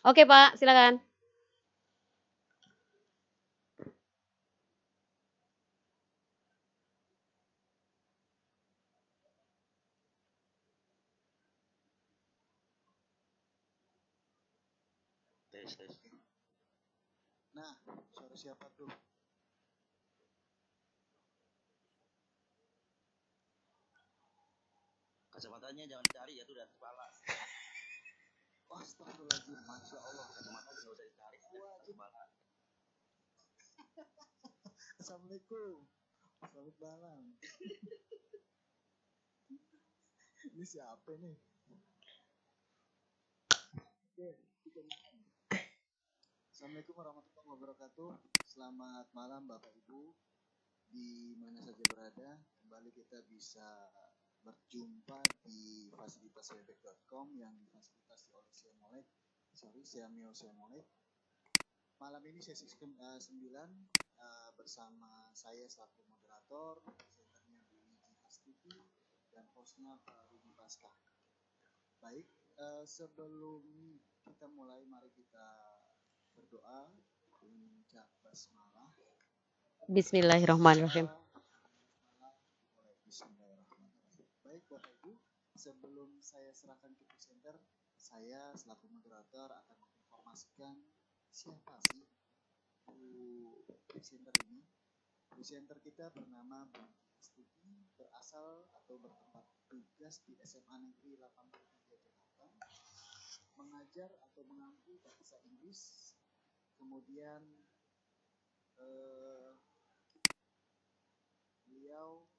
Oke Pak, silakan. Tes, tes. Nah, suara siapa tuh? Kacamatanya jangan dicari ya, tuh dari kepala. Astagfirullahaladzim, Masya Allah. Kacamata nggak usah dicari, dari kepala. Assalamualaikum. Selamat malam. Ini siapa nih? Oke, Assalamualaikum warahmatullahi wabarakatuh. Selamat malam Bapak Ibu, di mana saja berada. Kembali kita bisa berjumpa di fasilitaswebek.com yang difasilitasi oleh Siamio Molek. Malam ini sesi 9 bersama saya selaku moderator, presenternya Bu Wiji Astuti, dan hostnya Pak Rudi Pasca. Baik, sebelum kita mulai, mari kita berdoa mengucap basmalah. Bismillahirrahmanirrahim. Bismillahirrahmanirrahim. Baik Bapak Ibu, sebelum saya serahkan ke presenter, saya selaku moderator akan menginformasikan siapa sih presenter ini. Presenter kita bernama Bu Astuti, berasal atau bertempat tugas di SMA Negeri 83 Jakarta, mengajar atau mengampu bahasa Inggris, kemudian beliau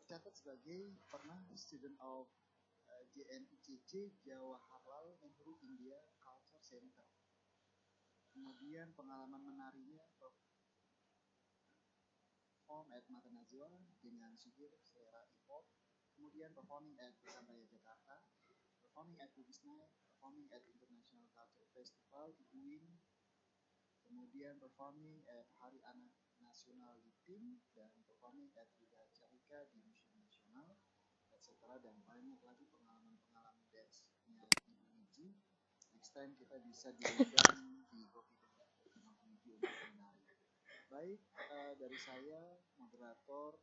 tercatat sebagai pernah student of JNICC Jawaharlal Nehru India Culture Center. Kemudian pengalaman menarinya perform at Mata Najwa dengan Sugir Selera Hip-Hop. Kemudian performing at Surabaya Jakarta, performing at Bugis Night, performing at International Culture Festival di UIN, kemudian performing at Hari Anak Nasional di TIM, dan performing at Liga Carika di Museum Nasional, etc. Dan banyak lagi pengalaman-pengalaman dance-nya Ibu Wiji. Next time kita bisa diundang di Gopi Benda untuk menari. Baik, dari saya moderator,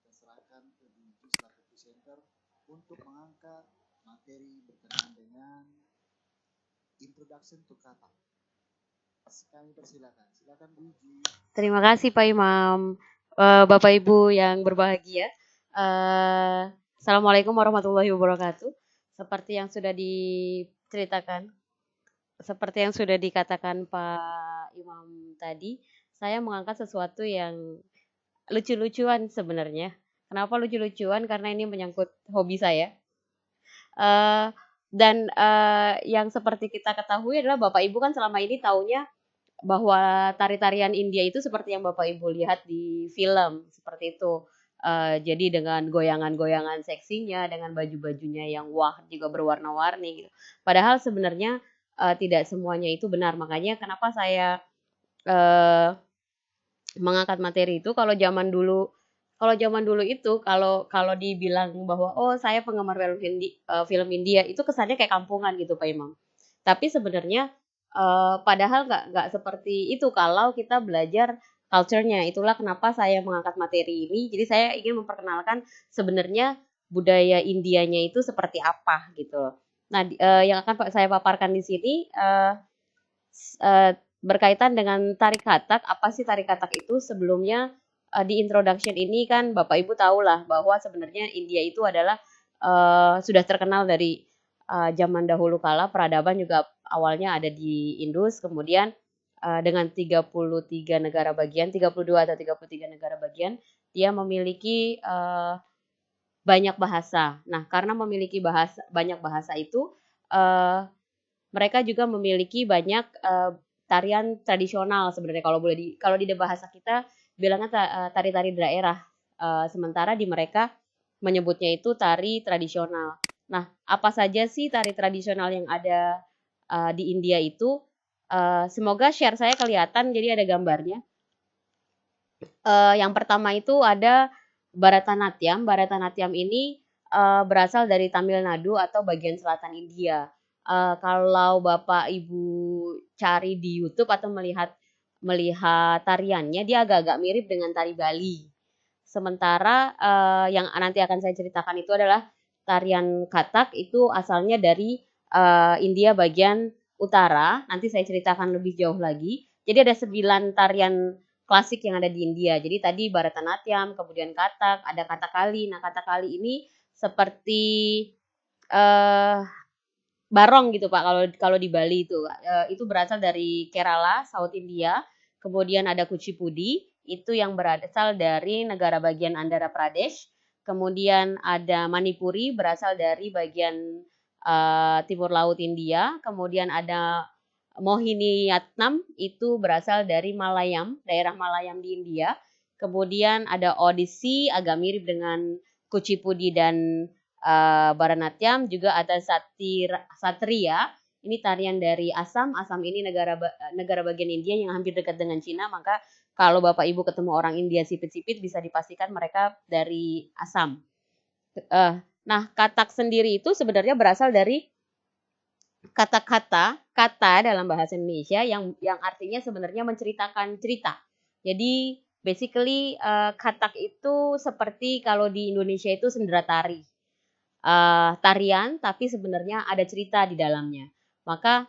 kita serahkan ke Bu Wiji selaku presenter untuk mengangkat materi berkenaan dengan introduction to kata. Kami persilakan. Silakan Bu Wiji. Terima kasih Pak Imam. Bapak Ibu yang berbahagia. Assalamualaikum warahmatullahi wabarakatuh. Seperti yang sudah diceritakan, seperti yang sudah dikatakan Pak Imam tadi, saya mengangkat sesuatu yang lucu-lucuan sebenarnya. Kenapa lucu-lucuan? Karena ini menyangkut hobi saya. Dan yang seperti kita ketahui adalah Bapak Ibu kan selama ini taunya bahwa tari-tarian India itu seperti yang Bapak Ibu lihat di film, seperti itu. Jadi dengan goyangan-goyangan seksinya, dengan baju-bajunya yang wah juga berwarna-warni gitu. Padahal sebenarnya tidak semuanya itu benar. Makanya kenapa saya mengangkat materi itu. Kalau zaman dulu itu kalau dibilang bahwa oh saya penggemar film India itu kesannya kayak kampungan gitu Pak Imam. Tapi sebenarnya padahal nggak seperti itu kalau kita belajar culture-nya. Itulah kenapa saya mengangkat materi ini. Jadi saya ingin memperkenalkan sebenarnya budaya Indianya itu seperti apa gitu. Nah, yang akan saya paparkan di sini berkaitan dengan tari katak. Apa sih tari katak itu? Sebelumnya di introduction ini kan Bapak Ibu tahulah bahwa sebenarnya India itu adalah sudah terkenal dari zaman dahulu kala. Peradaban juga awalnya ada di Indus, kemudian dengan 33 negara bagian, 32 atau 33 negara bagian, dia memiliki banyak bahasa. Nah, karena memiliki banyak bahasa itu, mereka juga memiliki banyak tarian tradisional sebenarnya kalau di bahasa kita bilangnya tari-tari daerah. Sementara di mereka menyebutnya itu tari tradisional. Nah, apa saja sih tari tradisional yang ada di India itu? Semoga share saya kelihatan, jadi ada gambarnya. Yang pertama itu ada Bharatanatyam. Bharatanatyam ini berasal dari Tamil Nadu atau bagian selatan India. Kalau Bapak Ibu cari di YouTube atau melihat melihat tariannya, dia agak-agak mirip dengan tari Bali. Sementara yang nanti akan saya ceritakan itu adalah tarian Kathak, itu asalnya dari India bagian utara. Nanti saya ceritakan lebih jauh lagi. Jadi ada 9 tarian klasik yang ada di India. Jadi tadi Bharatanatyam, kemudian Kathak, ada Kathakali. Nah, Kathakali ini seperti eh barong gitu Pak, kalau kalau di Bali itu berasal dari Kerala, South India. Kemudian ada Kuchipudi, itu yang berasal dari negara bagian Andhra Pradesh. Kemudian ada Manipuri, berasal dari bagian timur laut India. Kemudian ada Mohiniyattam, itu berasal dari Malayam, daerah Malayam di India. Kemudian ada Odissi, agak mirip dengan Kuchipudi dan Bharatanatyam. Juga ada Satria, ini tarian dari Assam. Assam ini negara bagian India yang hampir dekat dengan Cina, maka kalau Bapak Ibu ketemu orang India sipit-sipit bisa dipastikan mereka dari Assam. Nah, Kathak sendiri itu sebenarnya berasal dari kata dalam bahasa Indonesia yang artinya sebenarnya menceritakan cerita. Jadi basically Kathak itu seperti kalau di Indonesia itu sendera tari. Tarian tapi sebenarnya ada cerita di dalamnya. Maka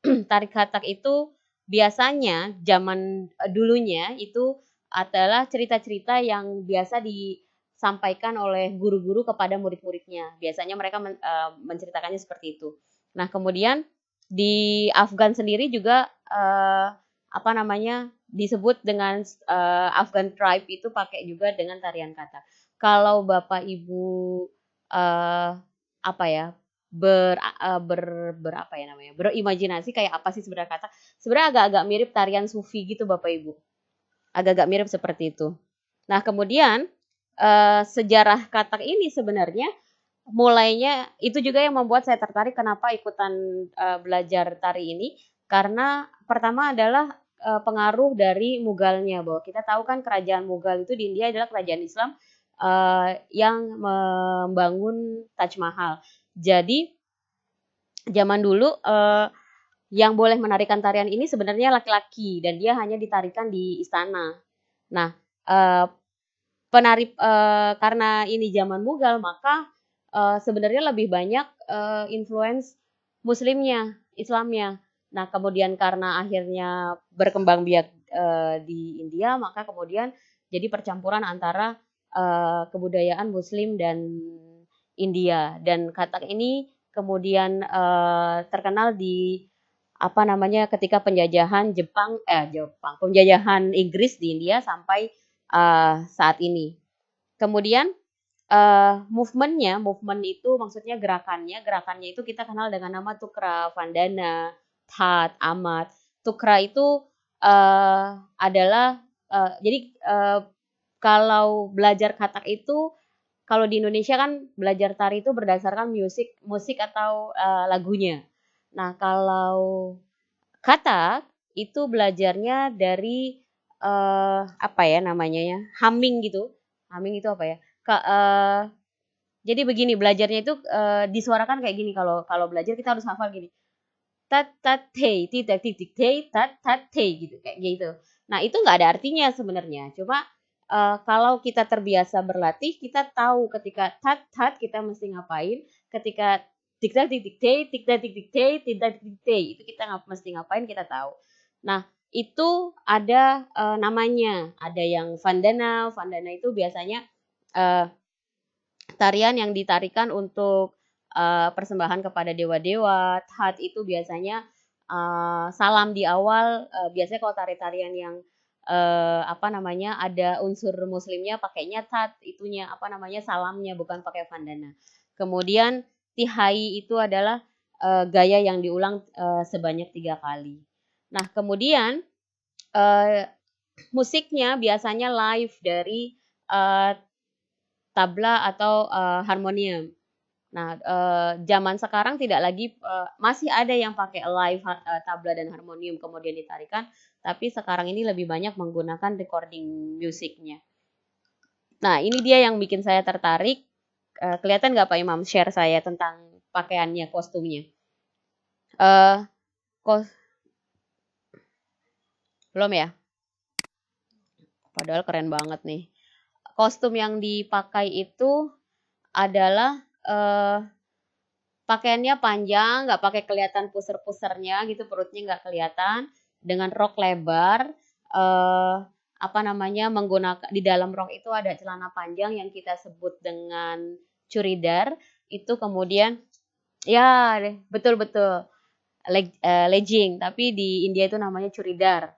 tari Kathak itu biasanya zaman dulunya itu adalah cerita-cerita yang biasa disampaikan oleh guru-guru kepada murid-muridnya. Biasanya mereka menceritakannya seperti itu. Nah, kemudian di Afgan sendiri juga apa namanya disebut dengan Afghan tribe itu pakai juga dengan tarian Kathak. Kalau Bapak Ibu apa ya apa ya namanya berimajinasi kayak apa sih sebenarnya Kathak, sebenarnya agak-agak mirip tarian Sufi gitu Bapak Ibu, agak-agak mirip seperti itu. Nah, kemudian sejarah Kathak ini sebenarnya mulainya itu juga yang membuat saya tertarik kenapa ikutan belajar tari ini, karena pertama adalah pengaruh dari Mughalnya, bahwa kita tahu kan kerajaan Mughal itu di India adalah kerajaan Islam yang membangun Taj Mahal. Jadi zaman dulu yang boleh menarikan tarian ini sebenarnya laki-laki dan dia hanya ditarikan di istana. Nah, karena ini zaman Mughal, maka sebenarnya lebih banyak influence Muslimnya, Islamnya. Nah, kemudian karena akhirnya berkembang biak di India, maka kemudian jadi percampuran antara kebudayaan Muslim dan India. Dan Kathak ini kemudian terkenal di apa namanya ketika penjajahan penjajahan Inggris di India sampai saat ini. Kemudian movement itu maksudnya gerakannya itu kita kenal dengan nama Tukra, Vandana, That, Amat. Tukra itu adalah jadi kalau belajar Kathak itu, kalau di Indonesia kan belajar tari itu berdasarkan musik atau lagunya. Nah, kalau Kathak itu belajarnya dari apa ya namanya ya, humming gitu. Humming itu apa ya? Jadi begini, belajarnya itu disuarakan kayak gini. Kalau kalau belajar kita harus hafal gini. Tat tat tei, tidak titik tei, tat tat tei gitu kayak gitu. Nah, itu nggak ada artinya sebenarnya. Cuma kalau kita terbiasa berlatih, kita tahu ketika tat tat kita mesti ngapain, ketika tik tak titik tei, tik tak titik tei, tik tak titik tei, itu kita mesti ngapain kita tahu. Nah, itu ada namanya, ada yang Vandana. Vandana itu biasanya tarian yang ditarikan untuk persembahan kepada dewa-dewa. That itu biasanya salam di awal. Biasanya kalau tari-tarian yang apa namanya ada unsur muslimnya pakainya that, itunya apa namanya salamnya, bukan pakai vandana. Kemudian tihai itu adalah gaya yang diulang sebanyak 3 kali. Nah, kemudian musiknya biasanya live dari tabla atau harmonium. Nah, zaman sekarang tidak lagi masih ada yang pakai live tabla dan harmonium kemudian ditarikan, tapi sekarang ini lebih banyak menggunakan recording musiknya. Nah, ini dia yang bikin saya tertarik. Kelihatan nggak Pak Imam share saya tentang pakaiannya, kostumnya? Eh, kos belum ya? Padahal keren banget nih. Kostum yang dipakai itu adalah pakaiannya panjang, nggak pakai kelihatan puser-pusernya gitu, perutnya nggak kelihatan, dengan rok lebar, eh, apa namanya, menggunakan di dalam rok itu ada celana panjang yang kita sebut dengan curidar, itu kemudian ya betul-betul legging, tapi di India itu namanya curidar.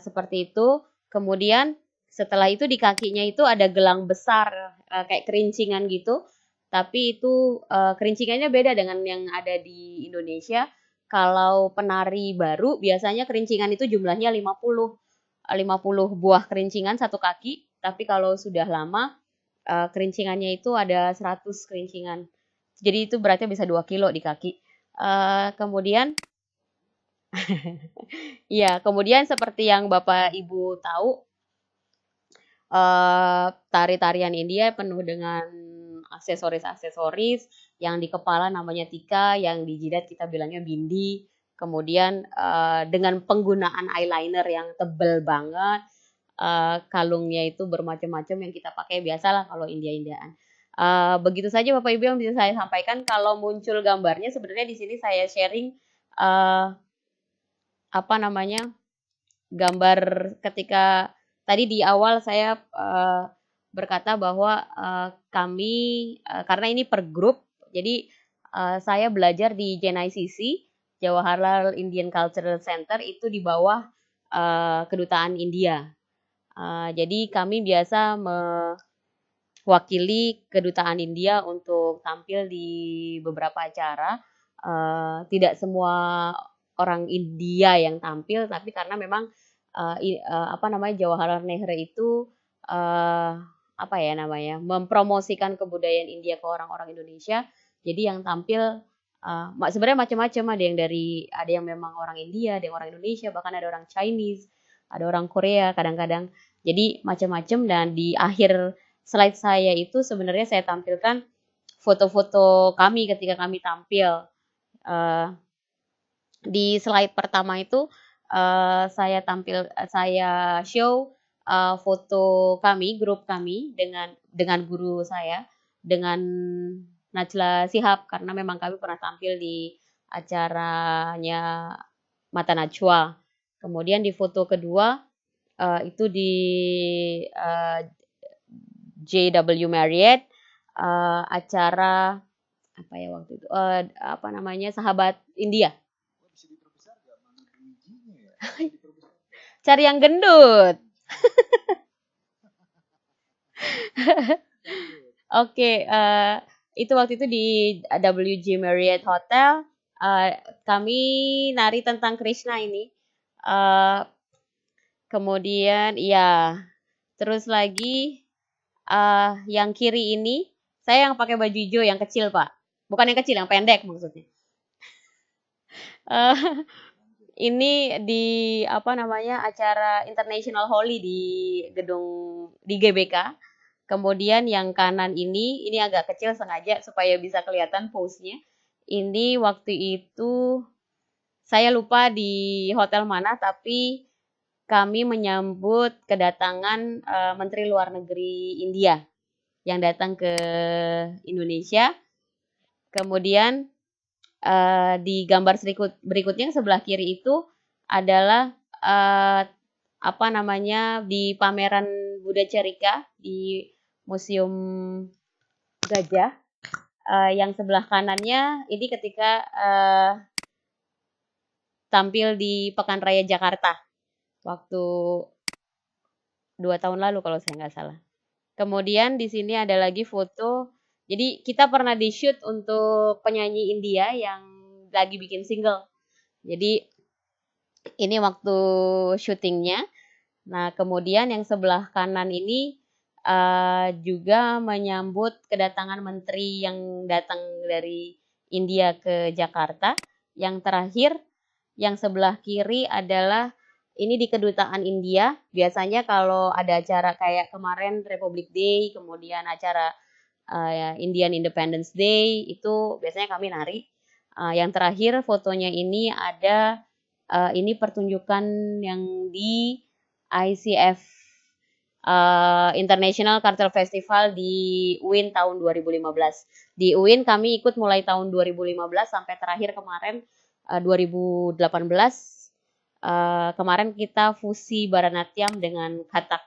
Seperti itu. Kemudian setelah itu di kakinya itu ada gelang besar kayak kerincingan gitu. Tapi itu kerincingannya beda dengan yang ada di Indonesia. Kalau penari baru biasanya kerincingan itu jumlahnya 50 buah kerincingan satu kaki. Tapi kalau sudah lama kerincingannya itu ada 100 kerincingan. Jadi itu beratnya bisa 2 kilo di kaki. Kemudian ya, kemudian seperti yang Bapak Ibu tahu, tari-tarian India penuh dengan aksesoris-aksesoris, yang di kepala namanya tika, yang di jidat kita bilangnya bindi, kemudian dengan penggunaan eyeliner yang tebal banget, kalungnya itu bermacam-macam yang kita pakai biasalah kalau India-Indiaan. Begitu saja Bapak Ibu yang bisa saya sampaikan. Kalau muncul gambarnya sebenarnya di sini saya sharing apa namanya, gambar ketika tadi di awal saya berkata bahwa kami karena ini per grup, jadi saya belajar di JNICC, Jawaharlal Indian Cultural Center, itu di bawah kedutaan India. Jadi kami biasa mewakili kedutaan India untuk tampil di beberapa acara. Tidak semua orang India yang tampil, tapi karena memang apa namanya, Jawaharlal Nehru itu apa ya namanya, mempromosikan kebudayaan India ke orang-orang Indonesia. Jadi yang tampil sebenarnya macam-macam, ada yang memang orang India, ada yang orang Indonesia, bahkan ada orang Chinese, ada orang Korea kadang-kadang. Jadi macam-macam, dan di akhir slide saya itu sebenarnya saya tampilkan foto-foto kami ketika kami tampil. Di slide pertama itu saya show foto kami, grup kami dengan guru saya, dengan Najla Shihab, karena memang kami pernah tampil di acaranya Mata Najwa. Kemudian di foto kedua itu di JW Marriott, acara apa ya waktu itu, apa namanya, Sahabat India. Bisa diperbesar nggak mana bijinya ya? Cari yang gendut. Oke, itu waktu itu di WG Marriott Hotel. Kami nari tentang Krishna ini. Kemudian ya, terus lagi yang kiri ini saya yang pakai baju hijau yang kecil Pak, bukan yang kecil, yang pendek maksudnya. Ini di apa namanya, acara International Holi di gedung di GBK. Kemudian yang kanan ini agak kecil sengaja supaya bisa kelihatan pose-nya. Ini waktu itu saya lupa di hotel mana, tapi kami menyambut kedatangan Menteri Luar Negeri India yang datang ke Indonesia. Kemudian di gambar berikutnya sebelah kiri itu adalah apa namanya, di pameran Buddha Carika di Museum Gajah. Yang sebelah kanannya ini ketika tampil di Pekan Raya Jakarta waktu 2 tahun lalu kalau saya nggak salah. Kemudian di sini ada lagi foto. Jadi kita pernah di shoot untuk penyanyi India yang lagi bikin single. Jadi ini waktu syutingnya. Nah, kemudian yang sebelah kanan ini juga menyambut kedatangan menteri yang datang dari India ke Jakarta. Yang terakhir, yang sebelah kiri adalah Ini di kedutaan India. Biasanya kalau ada acara kayak kemarin Republic Day, kemudian acara Indian Independence Day, itu biasanya kami nari. Yang terakhir fotonya ini ada, ini pertunjukan yang di ICF, International Cartel Festival di UIN tahun 2015. Di UIN kami ikut mulai tahun 2015 sampai terakhir kemarin 2018. Kemarin kita fusi Bharatanatyam dengan Kathak.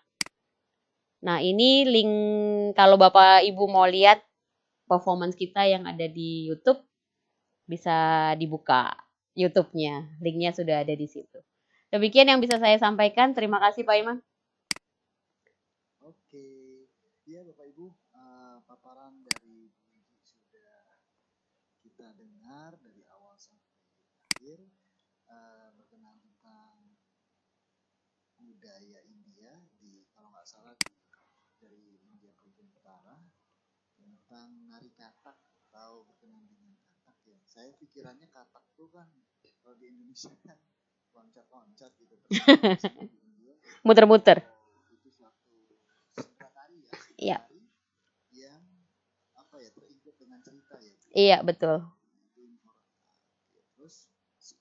Nah, ini link kalau Bapak Ibu mau lihat performance kita yang ada di YouTube, bisa dibuka YouTube-nya. Linknya sudah ada di situ. Demikian yang bisa saya sampaikan. Terima kasih Pak Iman. Oke, ya Bapak Ibu, paparan dari Bu Wiji sudah kita dengar dari awal sampai akhir berkenaan tentang budaya India di kalau nggak salah dari India Bagian Utara, tentang nari Kathak atau berkenaan dengan Kathak ya. Saya pikirannya Kathak tuh kan kalau di Indonesia kan loncat-loncat gitu, terus di India Muter-muter. itu suatu sindra tari ya, Iya. tari yang apa ya terikat dengan cerita ya. Iya, betul. Terus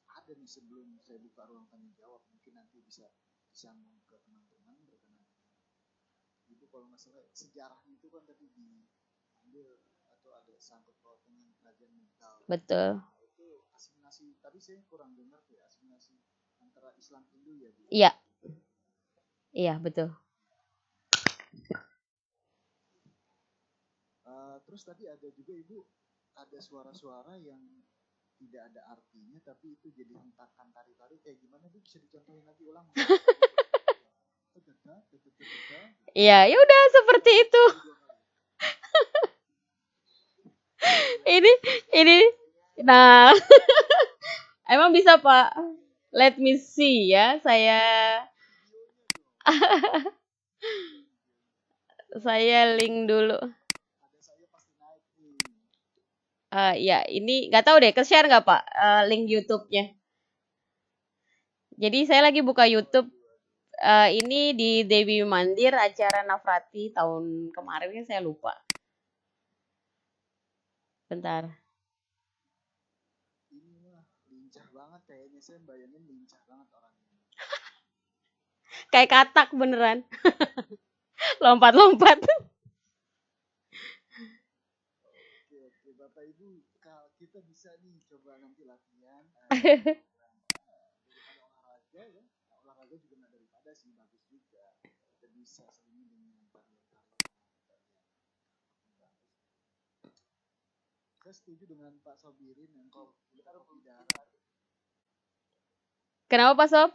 ada nih sebelum saya buka ruang tanya jawab, mungkin nanti bisa disambung ke teman-teman berkenaan itu kalau nggak salah sejarahnya itu kan tadi diambil atau ada sangkut paut dengan kerajaan Mughal. Betul. Nah, itu asimilasi tadi saya kurang dengar tuh ya, asimilasi antara Islam Hindu ya Bu. Iya. Iya, betul. Terus tadi ada juga Ibu ada suara-suara yang tidak ada artinya tapi itu jadi hentakan tari-tari kayak gimana Bu, bisa dicontohin lagi ulang? Iya, ya udah seperti itu. ini nah emang bisa Pak, let me see ya, saya link dulu. Ya ini nggak tahu deh, ke-share nggak Pak link YouTube-nya. Jadi saya lagi buka YouTube, ini di Dewi Mandir acara Nafrati tahun kemarin kan saya lupa. Bentar. Ini mah lincah banget kayaknya, saya bayangin lincah banget orangnya. Kayak Kathak beneran. Lompat-lompat. Oke, Bapak Ibu, kalau kita bisa nih coba nanti latihan. Olahraga ya, olahraga juga nggak daripada sih, bagus juga. Kita bisa sering dengan tarian-tarian. Saya setuju dengan Pak Sobirin yang kalau kita tidak. Kenapa Pak Sob?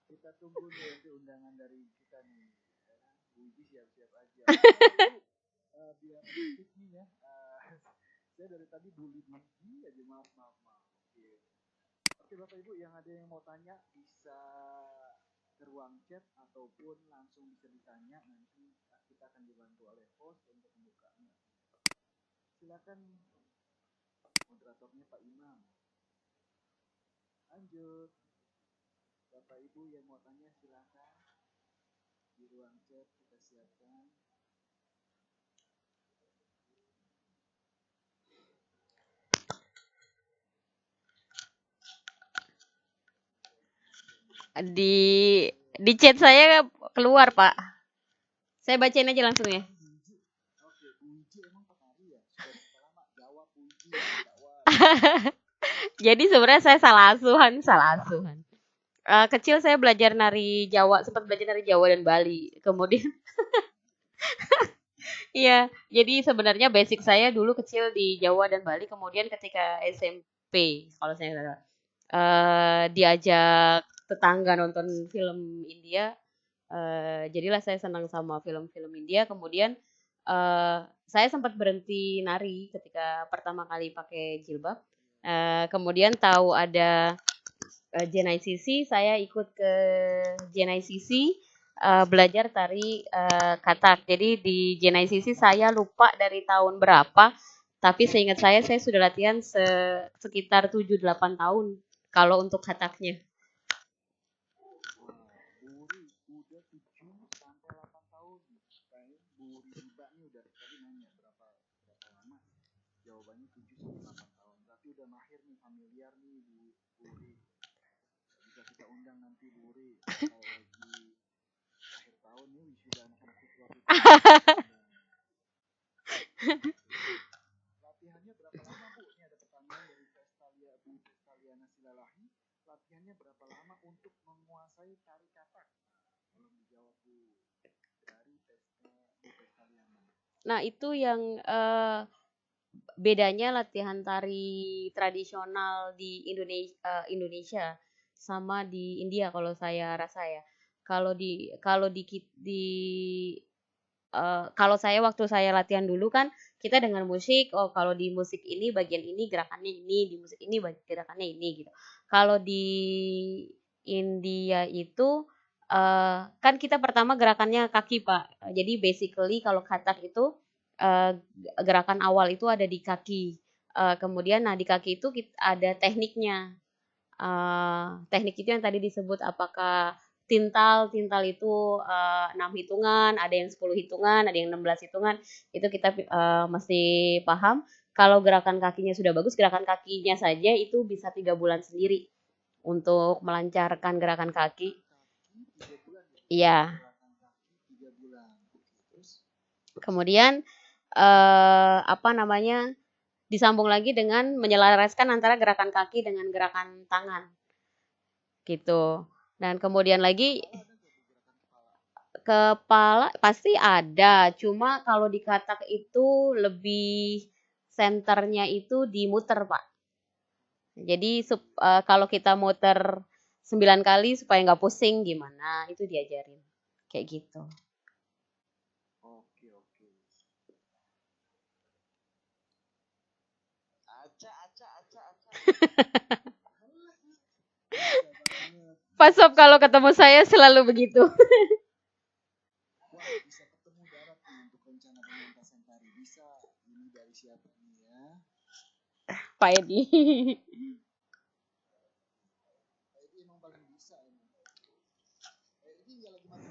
Kita tunggu nih nanti undangan dari kita nih. Wiji siap-siap aja. Biar aktif nih ya. Saya dari tadi bully Wiji aja, maaf. Oke Bapak Ibu, yang ada yang mau tanya bisa ke ruang chat ataupun langsung bisa ditanya, nanti kita akan dibantu oleh host untuk membukanya. Silakan moderatornya Pak Imam. Lanjut. Bapak Ibu yang mau tanya silakan di ruang chat kita siapkan. Di chat saya keluar Pak. Saya bacain aja langsung ya. Oke, Wiji emang penari ya? Sudah lama jawab Wiji. Jadi sebenarnya saya salah asuhan. Kecil saya belajar nari Jawa, sempat belajar nari Jawa dan Bali. Kemudian iya, jadi sebenarnya basic saya dulu kecil di Jawa dan Bali. Kemudian ketika SMP, kalau saya nggak salah, diajak tetangga nonton film India, jadilah saya senang sama film-film India. Kemudian saya sempat berhenti nari ketika pertama kali pakai jilbab. Kemudian tahu ada JNICC, saya ikut ke JNICC belajar tari Kathak. Jadi di JNICC saya lupa dari tahun berapa, Tapi seingat saya sudah latihan sekitar 7-8 tahun kalau untuk kataknya. Buri udah 7 sampai 8 tahun. Kayaknya Buri Hiba nih udah tadi nanya berapa lama. Jawabannya 7 sampai 8 tahun. Berarti udah mahir nih, familiar nih Buri. Bisa kita undang nanti Buri kalau lagi akhir tahun nih wisuda anak-anak siswa kita. Latihannya berapa lama Bu? Ini ada pertanyaan dari Bu Vestaliana Silalahi. Latihannya berapa lama untuk menguasai tari katak? Belum dijawab Bu dari Bu Vestaliana. Nah, itu yang bedanya latihan tari tradisional di Indonesia sama di India kalau saya rasa ya. Kalau saya waktu saya latihan dulu kan kita dengan musik, oh kalau di musik ini bagian ini gerakannya ini, di musik ini gerakannya ini gitu. Kalau di India itu kan kita pertama gerakannya kaki Pak. Jadi basically kalau katak itu gerakan awal itu ada di kaki. Kemudian di kaki itu ada tekniknya. Teknik itu yang tadi disebut apakah tintal itu 6 hitungan, ada yang 10 hitungan, ada yang 16 hitungan, itu kita mesti paham. Kalau gerakan kakinya sudah bagus, gerakan kakinya saja itu bisa 3 bulan sendiri untuk melancarkan gerakan kaki. Iya. Kemudian disambung lagi dengan menyelaraskan antara gerakan kaki dengan gerakan tangan. Gitu. Dan kemudian lagi kepala pasti ada, cuma kalau di katak itu lebih senternya itu dimuter, Pak. Jadi kalau kita muter 9 kali supaya nggak pusing gimana, itu diajarin. Kayak gitu. Oke. Pak Sob kalau ketemu saya selalu begitu. Wah, bisa ketemu darat nih untuk rencana pementasan tari. Bisa ini dari siapa nih ya? Pak Edi. Pak Edi emang paling bisa emang. Pak Edi nggak lagi mati.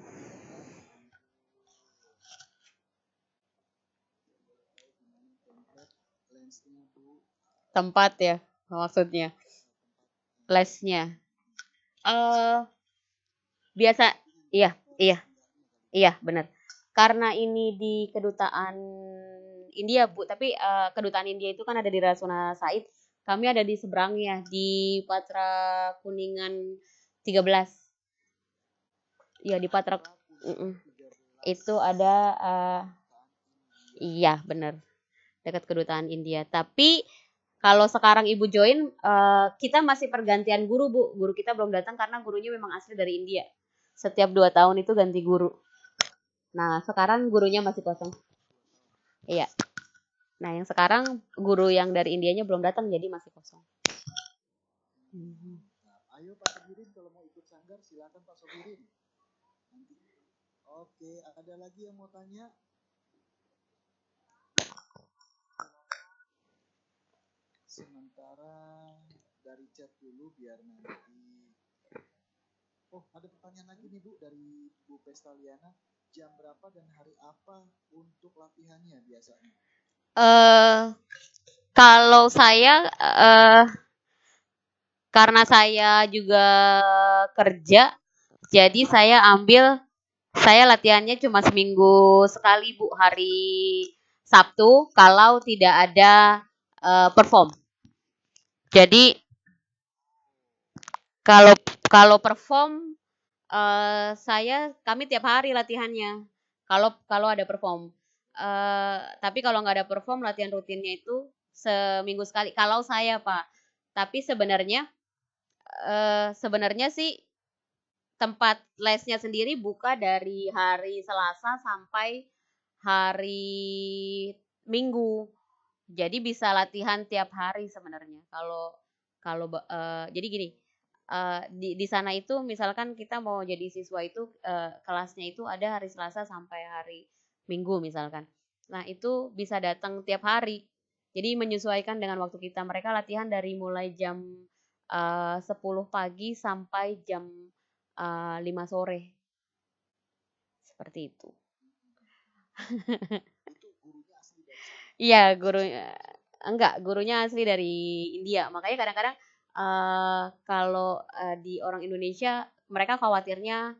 Lensnya Bu. Tempat ya maksudnya. Lesnya. Biasa, iya benar. Karena ini di kedutaan India Bu, tapi kedutaan India itu kan ada di Rasuna Said. Kami ada di seberangnya di Patra Kuningan 13. Iya di Patra. Itu ada iya benar. Dekat kedutaan India. Tapi kalau sekarang Ibu join, kita masih pergantian guru Bu. Guru kita belum datang karena gurunya memang asli dari India. Setiap 2 tahun itu ganti guru. Nah, sekarang gurunya masih kosong. Iya. Nah, yang sekarang guru yang dari Indianya belum datang, jadi masih kosong. Nah, ayo Pak Sobirin kalau mau ikut sanggar silakan Pak Sobirin. Nanti. Oke, ada lagi yang mau tanya? Sementara dari chat dulu biar nanti. Oh, ada pertanyaan lagi nih Bu dari Bu Vestaliana. Jam berapa dan hari apa untuk latihannya biasanya? Kalau saya karena saya juga kerja, jadi saya latihannya cuma seminggu sekali Bu, hari Sabtu kalau tidak ada perform. Jadi kalau perform kami tiap hari latihannya. Kalau ada perform. Tapi kalau nggak ada perform, latihan rutinnya itu seminggu sekali. Kalau saya Pak. Tapi sebenarnya sih tempat lesnya sendiri buka dari hari Selasa sampai hari Minggu. Jadi bisa latihan tiap hari sebenarnya. Jadi gini, di sana itu misalkan kita mau jadi siswa itu kelasnya itu ada hari Selasa sampai hari Minggu misalkan. Nah, itu bisa datang tiap hari. Jadi menyesuaikan dengan waktu kita. Mereka latihan dari mulai jam 10 pagi sampai jam 5 sore. Seperti itu. Itu gurunya asli dari sana. Iya, gurunya asli dari India. Makanya kadang-kadang kalau di orang Indonesia mereka khawatirnya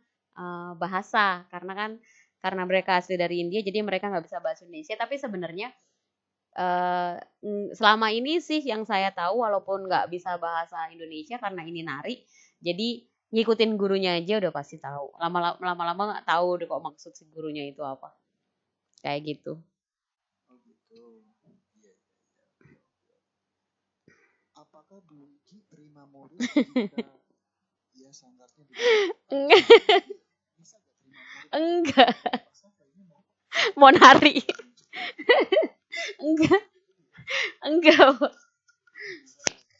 bahasa karena mereka asli dari India jadi mereka nggak bisa bahasa Indonesia. Tapi sebenarnya selama ini sih yang saya tahu walaupun nggak bisa bahasa Indonesia karena ini nari, jadi ngikutin gurunya aja udah pasti tahu. Lama-lama nggak tahu deh kok maksud si gurunya itu apa. Kayak gitu. Oh gitu. Iya. Apakah Bu Iki terima murid jika ya sangkatnya di Enggak, bisa gak terima murid? enggak. Masa kayaknya mau Mau nari. Enggak, enggak.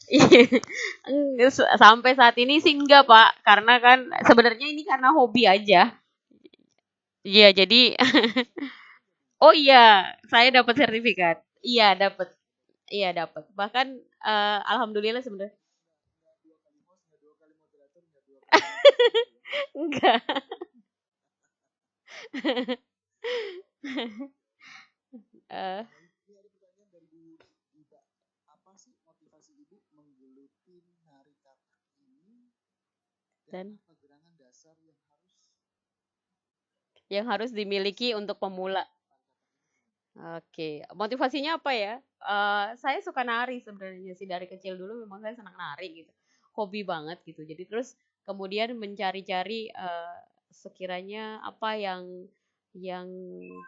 Iya. Sampai saat ini sih enggak, Pak. Karena kan sebenarnya ini karena hobi aja. Iya, jadi oh iya, saya dapat sertifikat. Iya, dapat. Iya, dapat. Bahkan alhamdulillah sebenarnya nggak dua kali host, nggak dua kali moderator, nggak dua kali enggak. Eh, ini ada pertanyaan dari Bu Ida. Apa sih motivasi Ibu menggeluti hari katak ini dan dan apa gerangan dasar yang harus dimiliki untuk pemula. Oke, motivasinya apa ya? Saya suka nari sebenarnya sih dari kecil dulu memang saya senang nari gitu, hobi banget gitu. Jadi terus kemudian mencari-cari sekiranya apa yang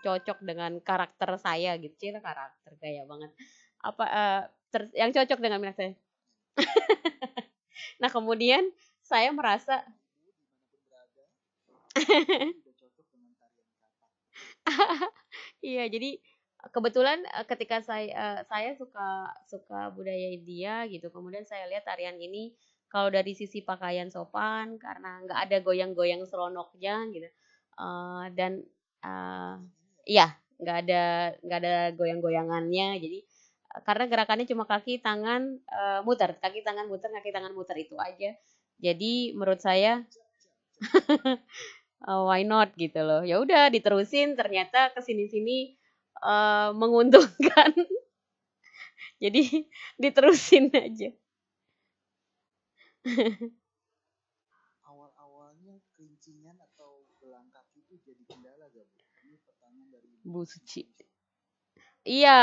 cocok dengan karakter saya gitu. Cila karakter gaya banget. Apa yang cocok dengan minat saya. Nah kemudian saya merasa Ibu dimanapun berada juga cocok dengan tarian katak. iya, jadi kebetulan ketika saya suka suka budaya India gitu. Kemudian saya lihat tarian ini kalau dari sisi pakaian sopan karena nggak ada goyang-goyang seronoknya gitu. Dan eh, iya, nggak ada goyang-goyangannya. Jadi karena gerakannya cuma kaki tangan muter, kaki tangan muter, kaki tangan muter itu aja. Jadi menurut saya why not gitu loh. Ya udah diterusin ternyata kesini-sini menguntungkan. Jadi diterusin aja. Awal-awalnya kerincingan atau gelang kaki itu jadi kendala gak Bu? Ini pertanyaan dari Bu Bu Suci. Suci. Iya,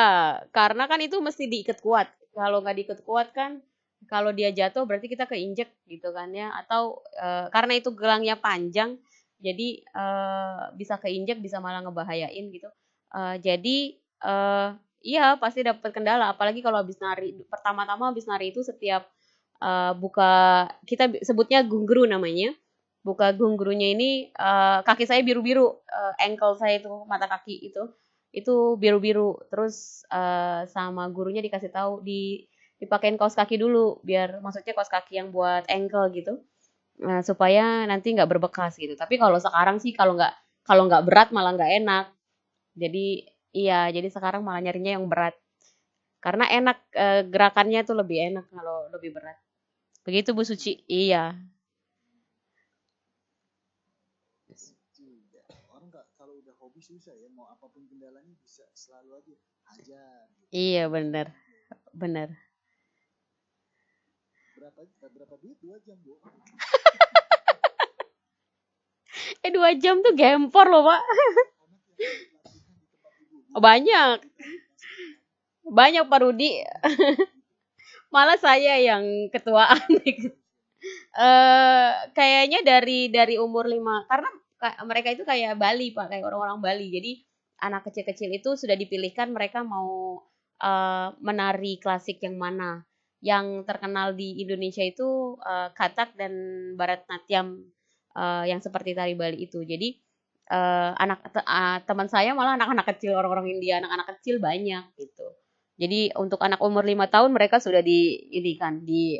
karena kan itu mesti diikat kuat. Kalau nggak diikat kuat kan, kalau dia jatuh berarti kita keinjek gitu kan ya. Atau karena itu gelangnya panjang, jadi bisa keinjek, bisa malah ngebahayain gitu. Jadi eh, iya pasti dapat kendala. Apalagi kalau habis nari. Pertama-tama habis nari itu setiap buka, kita sebutnya gungguru namanya. Buka gunggrunya ini kaki saya biru-biru, ankle saya itu mata kaki itu biru-biru. Terus sama gurunya dikasih tahu dipakein kaos kaki dulu biar maksudnya kaos kaki yang buat ankle gitu. Supaya nanti nggak berbekas gitu. Tapi kalau sekarang sih kalau nggak berat malah nggak enak. Jadi iya, jadi sekarang malah nyarinya yang berat. Karena enak gerakannya tuh lebih enak kalau lebih berat. Begitu Bu Suci. Iya. Asik juga. Orang nggak kalau udah hobi susah ya, mau apapun kendalanya bisa selalu aja ajar gitu. Iya bener, bener. Berapa duit 2 jam Bu? 2 jam tuh gempor loh Pak. Anak yang ikut latihan di tempat Ibu. Bu, Banyak, cerita dikasih banyak Pak Rudi. Malah saya yang ketuaan. Kayaknya dari umur 5 karena mereka itu kayak Bali Pak, kayak orang-orang Bali. Jadi anak kecil-kecil itu sudah dipilihkan mereka mau menari klasik yang mana. Yang terkenal di Indonesia itu Kathak dan Bharatnatyam yang seperti tari Bali itu. Jadi teman saya malah anak-anak kecil, orang-orang India, anak-anak kecil banyak gitu. Jadi untuk anak umur 5 tahun mereka sudah dileskan di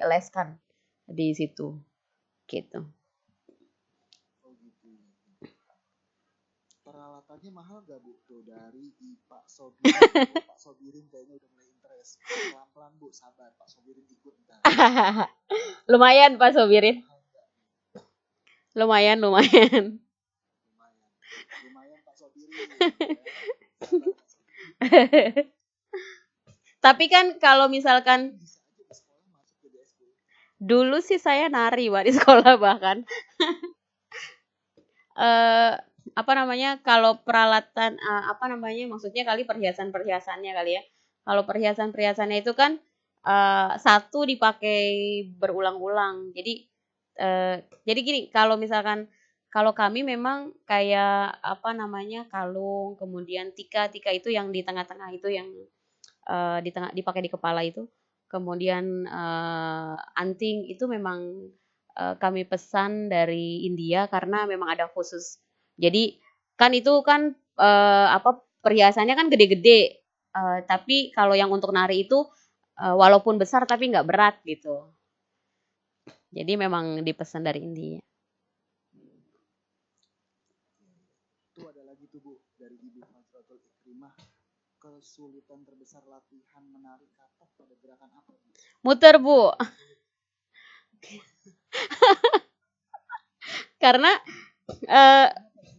situ gitu. Oh gitu. Peralatan Makannya mahal gak Bu? Tuh dari Pak Sobirin. Oh, Pak Sobirin kayaknya udah mulai interest. Pelan-pelan Bu, sabar. Pak Sobirin ikut ntar. Lumayan Pak Sobirin. Mahal nggak? Lumayan. Lumayan. Lumayan Pak Sobirin. Ya. Sabar Pak Sobirin. Tapi kan kalau misalkan Bisa aja di sekolah masuk ke DSB. dulu sih saya nari Pak di sekolah bahkan. Apa namanya, kalau peralatan apa namanya, maksudnya kali perhiasan-perhiasannya kali ya. Kalau perhiasan-perhiasannya itu kan satu dipakai berulang-ulang. Jadi gini, kalau misalkan kalau kami memang kayak apa namanya, kalung, kemudian tika itu yang di tengah-tengah itu yang dipakai di kepala itu. Kemudian anting itu memang kami pesan dari India karena memang ada khusus. Jadi kan itu kan apa perhiasannya kan gede-gede. Tapi kalau yang untuk nari itu walaupun besar tapi nggak berat gitu. Jadi memang dipesan dari India. Itu ada lagi tuh Bu dari Ibu Fazratul Ikrimah. Kesulitan terbesar latihan menari katak pada gerakan apa Bu? Muter Bu. Karena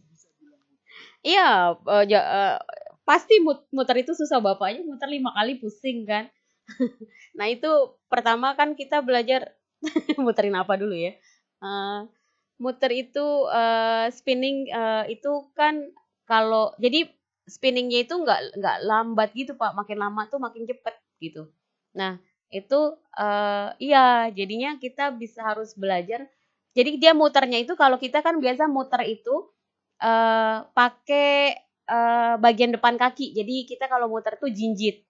Bisa bilang Bu. iya pasti muter itu susah, bapaknya muter 5 kali pusing kan. Nah itu pertama kan kita belajar muterin apa dulu ya. Muter itu spinning itu kan kalau jadi spinningnya itu nggak lambat gitu Pak, makin lama tuh makin cepet gitu. Nah itu iya jadinya kita bisa harus belajar. Jadi dia muternya itu kalau kita kan biasa muter itu pakai bagian depan kaki. Jadi kita kalau muter tuh jinjit.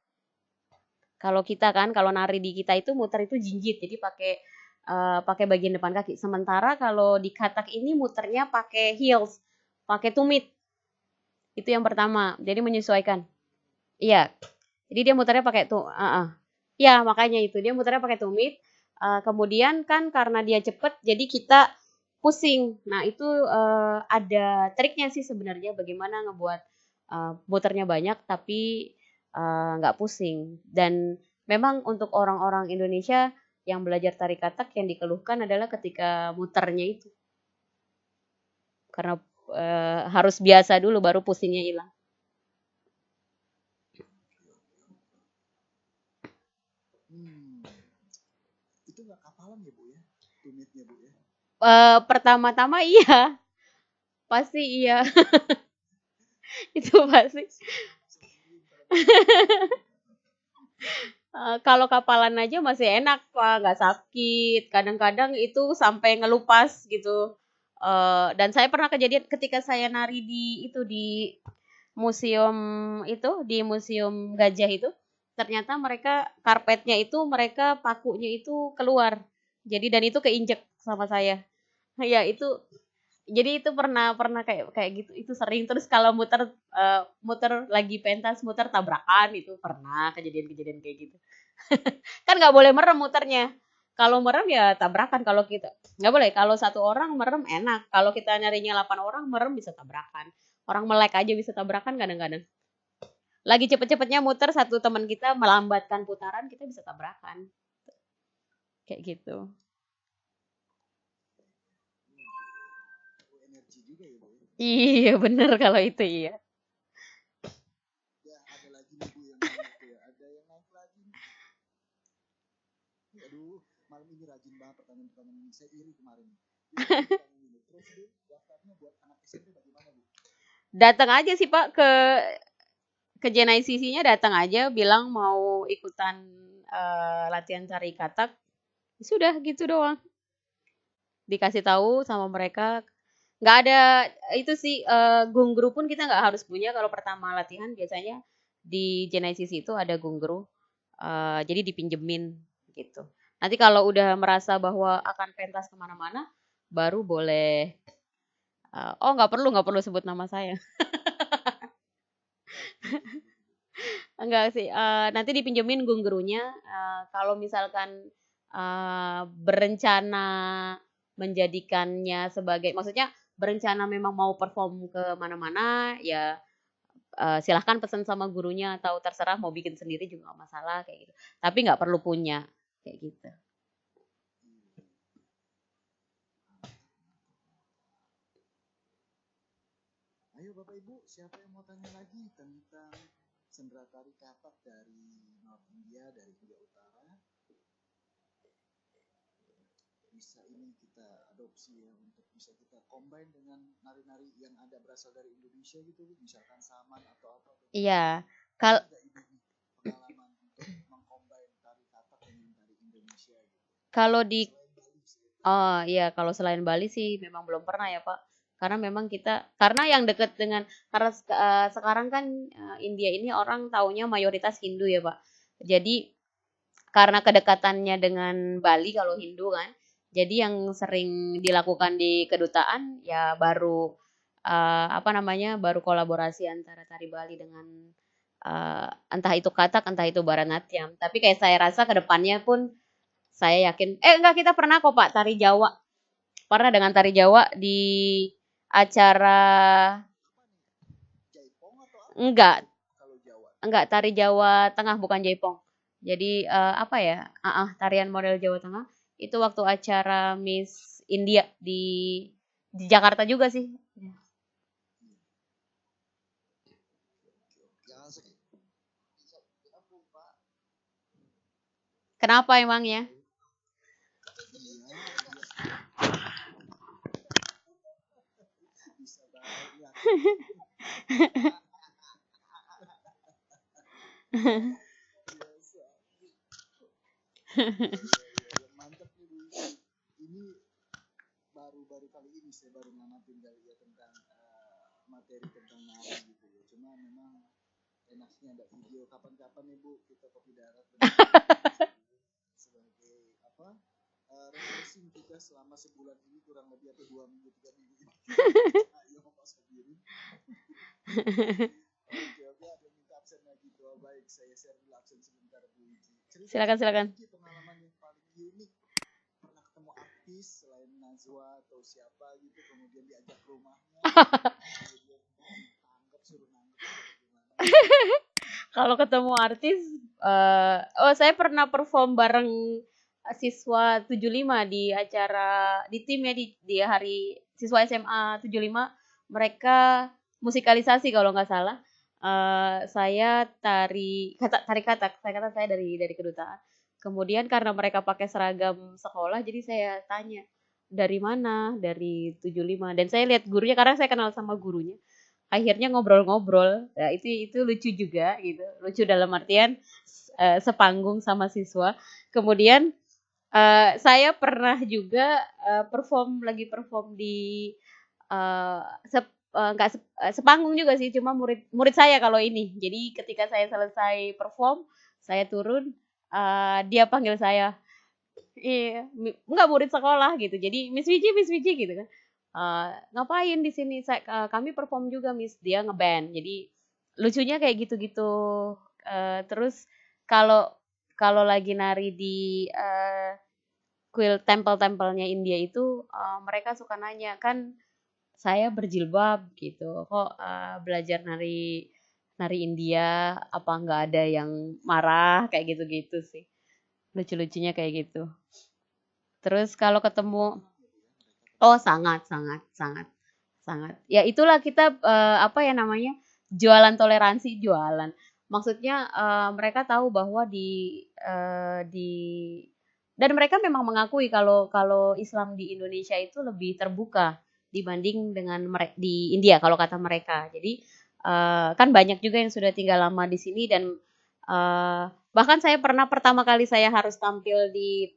Kalau kita kan kalau nari di kita itu muter itu jinjit. Jadi pakai bagian depan kaki. Sementara kalau di katak ini muternya pakai heels, pakai tumit. Itu yang pertama. Jadi menyesuaikan. Iya. Jadi dia muternya pakai tuh. Iya, makanya itu dia muternya pakai tumit. Kemudian kan karena dia cepet, jadi kita pusing. Nah itu ada triknya sih sebenarnya bagaimana ngebuat muternya banyak tapi nggak pusing. Dan memang untuk orang-orang Indonesia yang belajar tari katak yang dikeluhkan adalah ketika muternya itu. Karena harus biasa dulu baru pusingnya hilang. Itu nggak kapalan ya Bu ya? Tumitnya Bu ya? Pertama-tama iya. Pasti iya. Itu pasti. Kalau kapalan aja masih enak Pak, nggak sakit. Kadang-kadang itu sampai ngelupas gitu. Dan saya pernah kejadian ketika saya nari di museum itu, di museum gajah itu, ternyata mereka karpetnya itu mereka pakunya itu keluar. Jadi dan itu keinjek sama saya. Ya itu jadi itu pernah kayak gitu itu sering terus kalau muter lagi pentas muter tabrakan itu pernah kejadian-kejadian kayak gitu. Kan nggak boleh merem muternya, kalau merem ya tabrakan. Kalau kita nggak boleh, kalau satu orang merem enak, kalau kita nyarinya 8 orang merem bisa tabrakan, orang melek aja bisa tabrakan kadang-kadang. Lagi cepet-cepetnya muter satu teman kita melambatkan putaran kita bisa tabrakan kayak gitu. Energi juga ya Bu ya? Iya bener kalau itu iya. Ya ada lagi nih Bu yang naik ya. Ada yang naik lagi nih. Aduh, malam ini rajin banget pertanyaan-pertanyaan ini. Saya iri kemarin. Terus Bu, daftarnya buat anak SMP bagaimana Bu? Datang aja sih Pak ke JNICC-nya, datang aja bilang mau ikutan latihan tari katak. Sudah gitu doang. Dikasih tahu sama mereka. Nggak ada itu sih gungru pun kita nggak harus punya kalau pertama latihan. Biasanya di JNICC itu ada gungru. Jadi dipinjemin gitu. Nanti kalau udah merasa bahwa akan pentas kemana-mana, baru boleh. Oh nggak perlu sebut nama saya. Enggak sih, nanti dipinjemin gunggurunya. Kalau misalkan berencana menjadikannya sebagai, maksudnya berencana memang mau perform ke mana-mana, ya silahkan pesan sama gurunya atau terserah mau bikin sendiri juga nggak masalah kayak gitu. Tapi nggak perlu punya kayak gitu. Ayo Bapak Ibu, siapa yang mau tanya lagi tentang sendera tari katak dari North India, dari India Utara? Bisa ini kita adopsi ya, untuk bisa kita combine dengan nari-nari yang ada berasal dari Indonesia gitu, misalkan Saman atau apa. Iya, kalau pengalaman untuk mengcombine tari katak dengan tari Indonesia gitu. Kalau di Oh iya, kalau selain Bali sih memang belum pernah ya Pak. Karena memang karena yang dekat dengan, karena sekarang kan India ini orang taunya mayoritas Hindu ya Pak. Jadi karena kedekatannya dengan Bali kalau Hindu kan, jadi yang sering dilakukan di kedutaan ya baru baru kolaborasi antara tari Bali dengan entah itu Kathak, entah itu Bharatanatyam. Tapi kayak saya rasa ke depannya pun saya yakin, enggak, kita pernah kok Pak tari Jawa. Pernah dengan tari Jawa di acara, enggak, tari Jawa Tengah, bukan Jaipong. Jadi tarian model Jawa Tengah itu waktu acara Miss India di Jakarta juga sih. Kenapa emangnya? Mantap nih Bu. Ini baru kali ini saya baru ngamatin dari ya tentang materi tentang nari gitu ya. Cuma memang enaknya ada video, kapan-kapan nih Bu kita kopi darat sebagai refreshing kita selama sebulan ini, kurang lebih atau 2 minggu 3 minggu ini. Ayo Mas sendiri. Oke, ada minta absen lagi. Baik, saya share dulu absen sebentar Bu Iji. Silakan. Pengalaman yang paling unik, pernah ketemu artis selain Najwa atau siapa gitu, kemudian diajak ke rumahnya, kemudian suruh nanggep gimana? Kalau ketemu artis, saya pernah perform bareng siswa 75 di acara di tim ya, di hari siswa SMA 75, mereka musikalisasi kalau nggak salah. Saya tari katak, saya dari kedutaan. Kemudian karena mereka pakai seragam sekolah, jadi saya tanya dari mana, dari 75, dan saya lihat gurunya karena saya kenal sama gurunya. Akhirnya ngobrol-ngobrol, ya itu lucu juga gitu, lucu dalam artian sepanggung sama siswa. Kemudian saya pernah juga perform di sepanggung juga sih, cuma murid saya kalau ini. Jadi ketika saya selesai perform, saya turun, dia panggil saya, iya, enggak, murid sekolah gitu. Jadi Miss Wiji gitu kan. Ngapain di sini? Kami perform juga Miss, dia ngeband. Jadi lucunya kayak gitu-gitu. Terus kalau lagi nari di kuil tempelnya India itu, mereka suka nanya kan, saya berjilbab gitu, kok belajar nari India, apa nggak ada yang marah kayak gitu-gitu sih, lucu-lucunya kayak gitu. Terus kalau ketemu, sangat, ya itulah kita jualan toleransi, maksudnya mereka tahu bahwa dan mereka memang mengakui kalau Islam di Indonesia itu lebih terbuka dibanding dengan di India kalau kata mereka. Jadi kan banyak juga yang sudah tinggal lama di sini, dan bahkan saya pernah pertama kali saya harus tampil di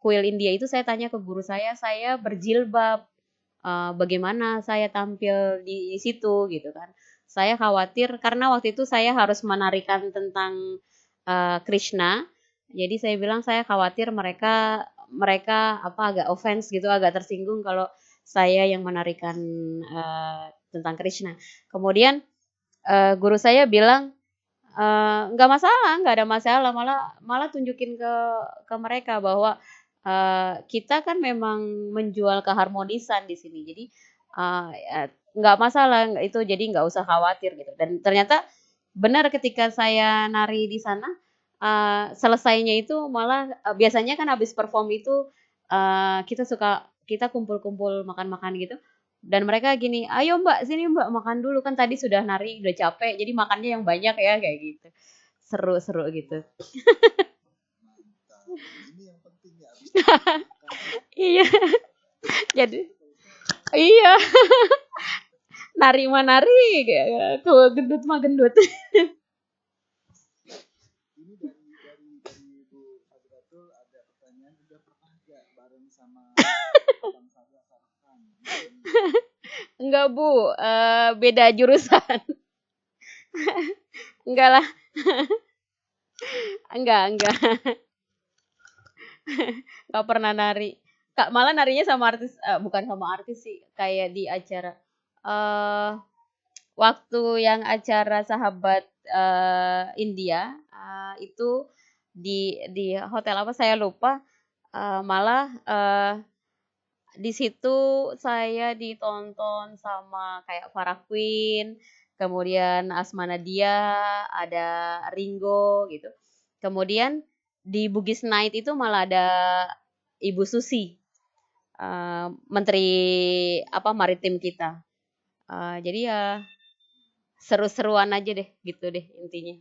kuil India itu, saya tanya ke guru saya berjilbab, bagaimana saya tampil di situ gitu kan. Saya khawatir karena waktu itu saya harus menarikan tentang Krishna. Jadi saya bilang saya khawatir mereka agak offense gitu, agak tersinggung kalau saya yang menarikan tentang Krishna. Kemudian guru saya bilang nggak ada masalah, malah tunjukin ke mereka bahwa kita kan memang menjual keharmonisan di sini. Jadi nggak masalah itu, jadi nggak usah khawatir gitu. Dan ternyata benar ketika saya nari di sana, selesainya itu malah biasanya kan habis perform itu kita kumpul-kumpul makan-makan gitu. Dan mereka gini, ayo mbak sini mbak makan dulu, kan tadi sudah nari udah capek jadi makannya yang banyak ya kayak gitu, seru-seru gitu. Mantap. Ini yang penting ya, habis itu makan. Iya, jadi Kalau sekarang iya, nari mah nari, ke gendut mah gendut. ini dari Bu Hadratul ada pertanyaan, udah pernah gak bareng sama Bang Sadra Sarkan? Enggak bu, beda jurusan. Enggak lah, enggak pernah nari. Kak malah narinya sama artis, bukan sama artis sih, kayak di acara eh waktu yang acara sahabat India, itu di hotel apa saya lupa, malah di situ saya ditonton sama kayak Farah Queen, kemudian Asma Nadia, ada Ringo gitu. Kemudian di Bugis Night itu malah ada Ibu Susi, menteri apa maritim kita. Jadi ya seru-seruan aja deh gitu deh intinya.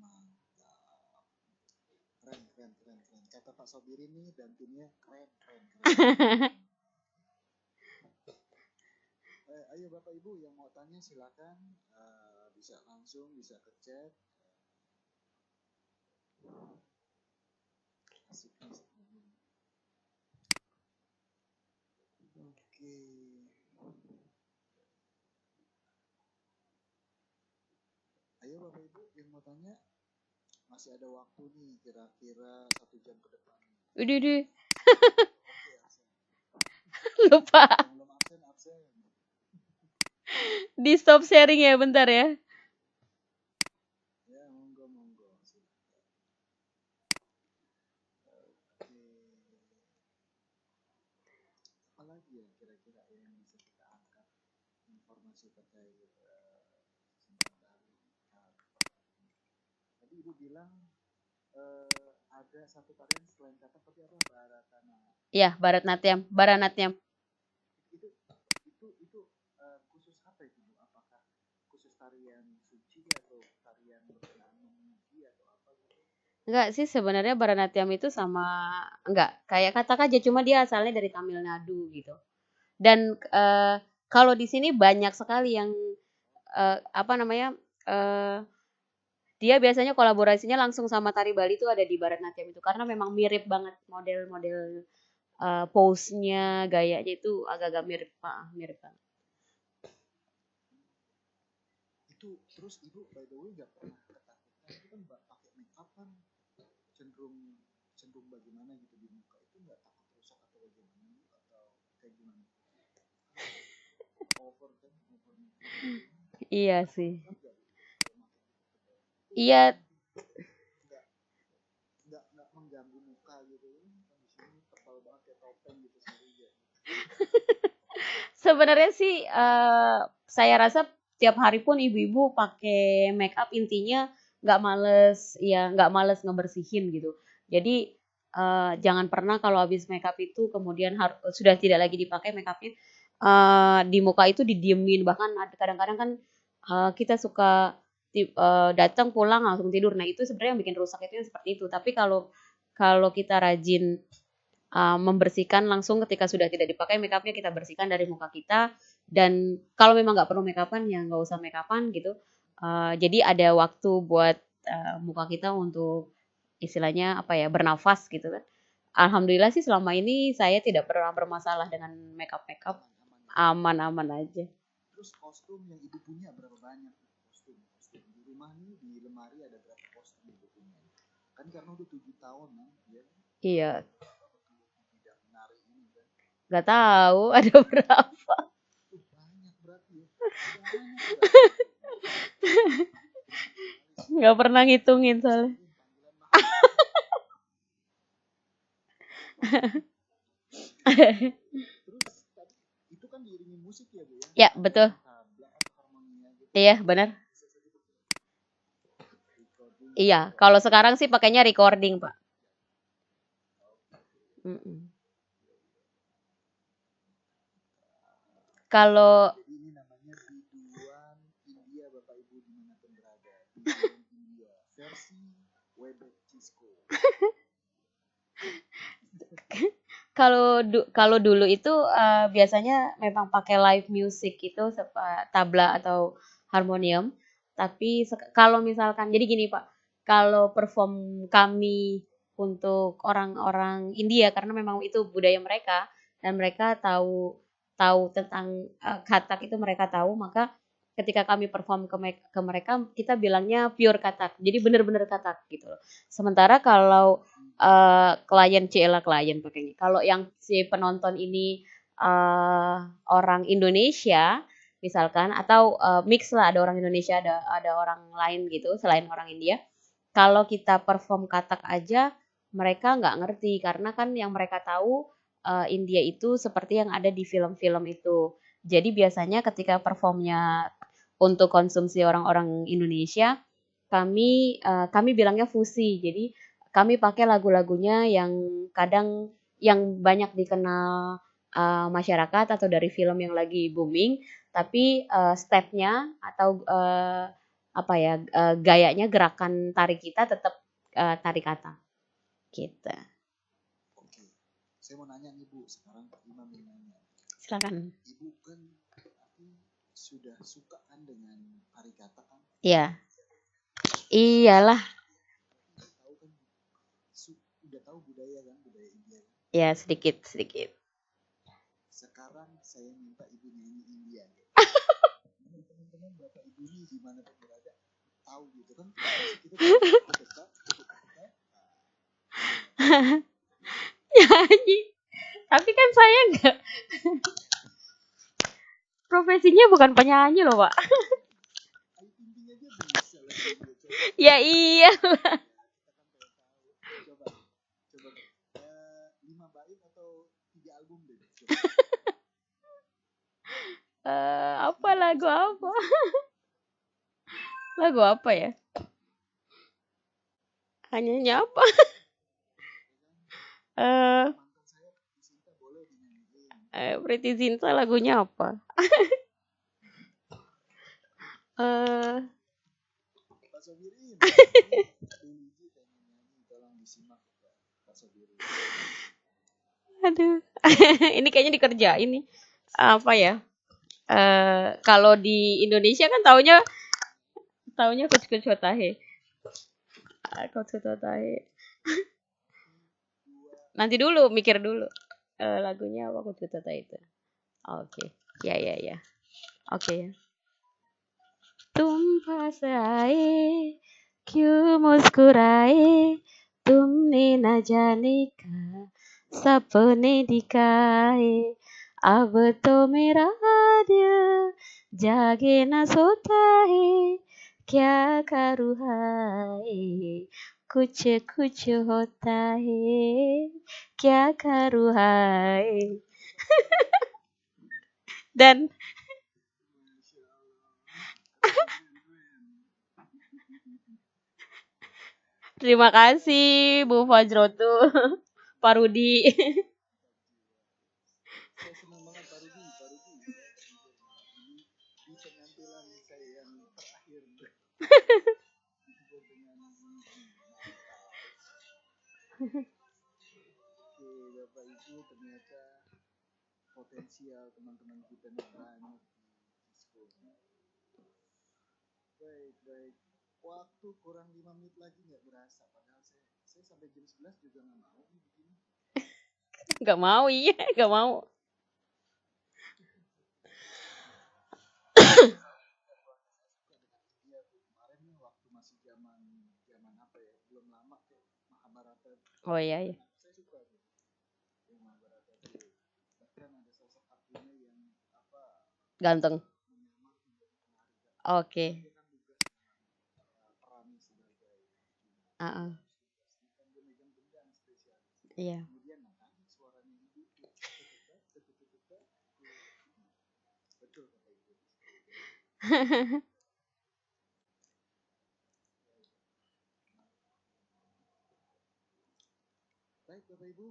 Mantap. Keren. Kata Pak Sobiri nih dan timnya keren. Ayo Bapak Ibu yang mau tanya silakan, bisa langsung, bisa ke chat. Asik. Oke. Ayo Bapak Ibu yang mau tanya, masih ada waktu nih kira-kira 1 jam ke depan. Udah Oke, absen. lupa. Yang belum absen. Di stop sharing ya bentar ya. Ya, monggo. Silakan. Oke. Apalagi ya kira-kira yang bisa kita angkat informasi terkait Sindang Tari. Tadi Ibu bilang ada satu tarian selain katak tapi apa, Baratana. Iya, Baratnatyam. Itu khusus apa itu Bu? Apakah khusus tarian suci atau tarian berkenaan memuji atau apa gitu? Enggak sih sebenarnya Baratnatyam itu sama, enggak kayak katak aja, cuma dia asalnya dari Tamil Nadu gitu. Dan kalau di sini banyak sekali yang apa namanya, eh, dia biasanya kolaborasinya langsung sama tari Bali itu ada di Baratnatyam itu, karena memang mirip banget model-model pose-nya, gayanya itu agak-agak mirip banget. Itu terus Ibu by the way nggak pernah ketakutan itu kan pakai make up kan cenderung cenderung bagaimana gitu di muka, itu nggak takut rusak atau bagaimana atau kayak gimana? Over kan over Iya sih. kan nggak kalau pakai Iya, nggak mengganggu muka gitu kan di sini tebal banget kayak topeng gitu sehari. sebenarnya sih saya rasa tiap hari pun ibu-ibu pakai make up intinya nggak males ngebersihin gitu. Jadi jangan pernah kalau habis make up itu kemudian sudah tidak lagi dipakai make upnya, di muka itu didiemin, bahkan kadang-kadang kan kita suka datang pulang langsung tidur. Nah itu sebenarnya yang bikin rusak itu seperti itu. Tapi kalau kalau kita rajin membersihkan langsung ketika sudah tidak dipakai make upnya, kita bersihkan dari muka kita. Dan kalau memang nggak perlu make upan ya nggak usah make upan gitu. Jadi ada waktu buat muka kita untuk istilahnya apa ya, bernafas gitu kan. Alhamdulillah sih selama ini saya tidak pernah bermasalah dengan make up aman-aman aja. Terus kostum yang Ibu punya berapa banyak? Kostum di rumah nih, di lemari ada berapa kostum Ibu punya? Kan karena udah 7 tahun kan ya Iya, tidak menari ini kan. nggak tahu ada berapa. Banyak berarti ya. Banyak Nggak pernah ngitungin soalnya. Terus itu kan diiringi musik ya Bu ya? Ya, betul. Tabla atau harmonia gitu. Iya, benar. Bisa saja recording. Iya, kalau sekarang sih pakainya recording, Pak. Mm-mm. Kalau Jadi ini namanya biduan India Bapak Ibu dimanapun berada. Biduan India versi Webex Cisco. kalau dulu itu biasanya memang pakai live music itu tabla atau harmonium. Tapi kalau misalkan jadi gini Pak, kalau perform kami untuk orang-orang India karena memang itu budaya mereka dan mereka tahu tahu tentang katak itu mereka tahu, maka ketika kami perform ke mereka kita bilangnya pure katak. Jadi benar-benar katak gitu loh. Sementara kalau klien klien pakainya. Kalau yang si penonton ini orang Indonesia misalkan atau mix lah, ada orang Indonesia ada orang lain gitu selain orang India. Kalau kita perform katak aja mereka nggak ngerti karena kan yang mereka tahu India itu seperti yang ada di film-film itu. Jadi biasanya ketika performnya untuk konsumsi orang-orang Indonesia kami bilangnya fusi. Jadi kami pakai lagu-lagunya yang kadang yang banyak dikenal masyarakat atau dari film yang lagi booming, tapi stepnya atau apa ya gayanya gerakan tari kita tetap tari kata gitu. Oke, saya mau nanya nih Bu, sekarang Pak Imam mau nanya. Silakan. Ibu kan berarti sudah suka kan dengan tari kata kan? Iya. Iyalah. Tahu kan, udah tahu budaya kan, budaya India kan? Ya sedikit sedikit. Sekarang saya minta Ibu nyanyi India. Teman-teman Bapak Ibu ini dimanapun berada tahu gitu kan? Kita tahu Nyanyi. Tapi kan saya enggak. Profesinya bukan penyanyi loh, Pak. Ayu Ting Ting aja bisa lah. Ya iya. Coba 5 bait atau 3 album deh. Apa lagu apa? Lagu apa ya? Hanya apa? Mantan saya Sinta boleh dinyanyiin. Pretty Zinta lagunya apa? Pak Sobirin. Dulu pengen nyanyi, tolong disimak Pak Sobirin. Aduh. Ini kayaknya dikerjain nih. Apa ya? Kalau di Indonesia kan taunya Kuch Kuch Hota Hai. Kuch Kuch Hota Hai. Nanti dulu, mikir dulu. Lagunya apa Kuch Kuch Hota Hai itu? Oke. Ya. Oke ya. तुम पास आए क्यों मुस्कुराए तुमने न जाने का सपने दिखाए अब तो मेरा दिल जागे न सोता है क्या करूँ हाय कुछ कुछ होता है क्या करूँ हाय. Dan terima kasih Bu Fajrotu, Pak Rudi. Saya senang banget Pak Rudi. Di penampilan saya yang terakhir. Oke, Bapak Ibu, ternyata potensial teman-teman kita nih banyak di Cisco. Baik. Waktu kurang 5 menit lagi nggak berasa. Padahal saya sampai jam 11 juga nggak mau nih begini. Gak mau, iya, gak mau. Iya, kemarin nih waktu masih zaman apa ya? Belum lama kayak Mahabharata. Oh iya. Saya suka tuh. Mahabharata tuh. Bahkan ada sosok Arjuna yang apa? Ganteng. Oke. Perang sebagai Iya. kemudian suaranya ibu Baik Bapak Ibu,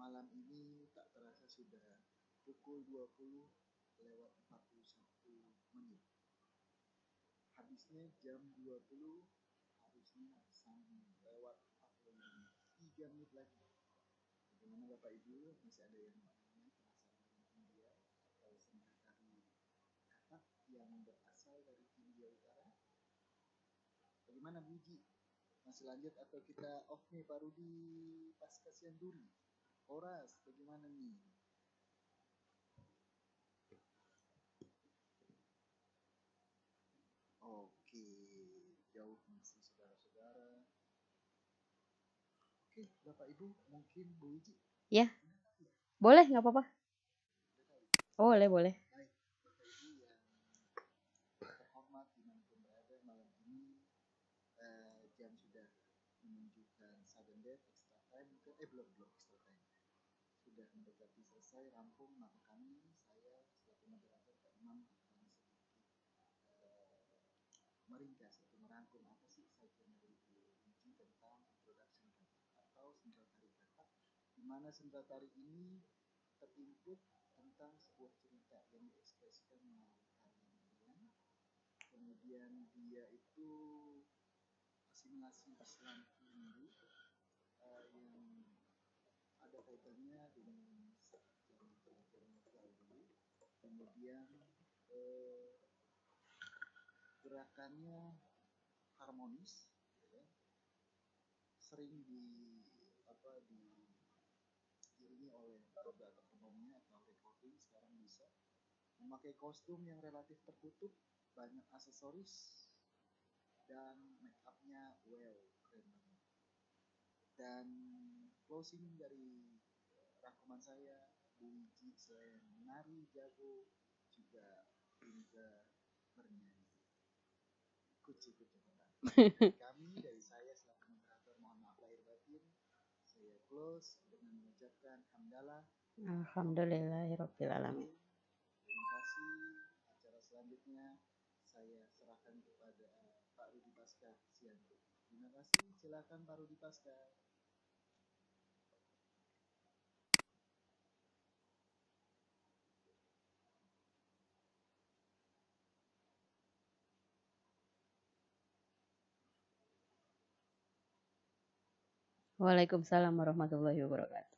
malam ini tak terasa sudah pukul 20 lewat 41 menit. Habisnya jam 20, harusnya lewat 45 menit. 3 menit lagi. Bagaimana Bapak Ibu, masih ada yang namanya penasaran dengan India atau seni tari Kathak yang berasal dari India Utara? Bagaimana Buji? Masih lanjut atau kita off nih baru di pasca siang duri? Horas, bagaimana nih? Oke, jauh masih saudara-saudara. Oke, Bapak Ibu, mungkin Bu Wiji. Ya, boleh, nggak apa-apa. Oh, boleh, boleh. Baik, Bapak Ibu yang terhormat dimanapun berada malam ini, jam sudah menunjukkan sudden death, extra time, belum extra time. Sudah mendekati selesai, rampung, maka saya selaku moderator Pak Imam akan sedikit meringkas atau merangkum apa sih sajian dari Bu Wiji tentang introduction Kathak atau sendal tari Kathak, di mana sendal tari ini terinput tentang sebuah cerita yang diekspresikan melalui tarian. Kemudian dia itu asimilasi Islam Hindu yang ada kaitannya dengan kerajaan dulu. Kemudian gerakannya harmonis, ya, sering diiringi oleh ada ekonominya atau recording sekarang bisa memakai kostum yang relatif tertutup, banyak aksesoris dan make upnya keren banget. Dan closing dari rangkuman saya, Bu Wiji selain menari jago juga pintar bernyanyi. Kucu kotak. Kami dari saya selaku moderator mohon maaf lahir batin. Saya close dengan mengucapkan hamdalah. Alhamdulillahirabbil alamin. Terima kasih. Acara selanjutnya saya serahkan kepada Pak Rudi Pasca siang. Terima kasih. Silakan Pak Rudi Pasca. Waalaikumsalam warahmatullahi wabarakatuh.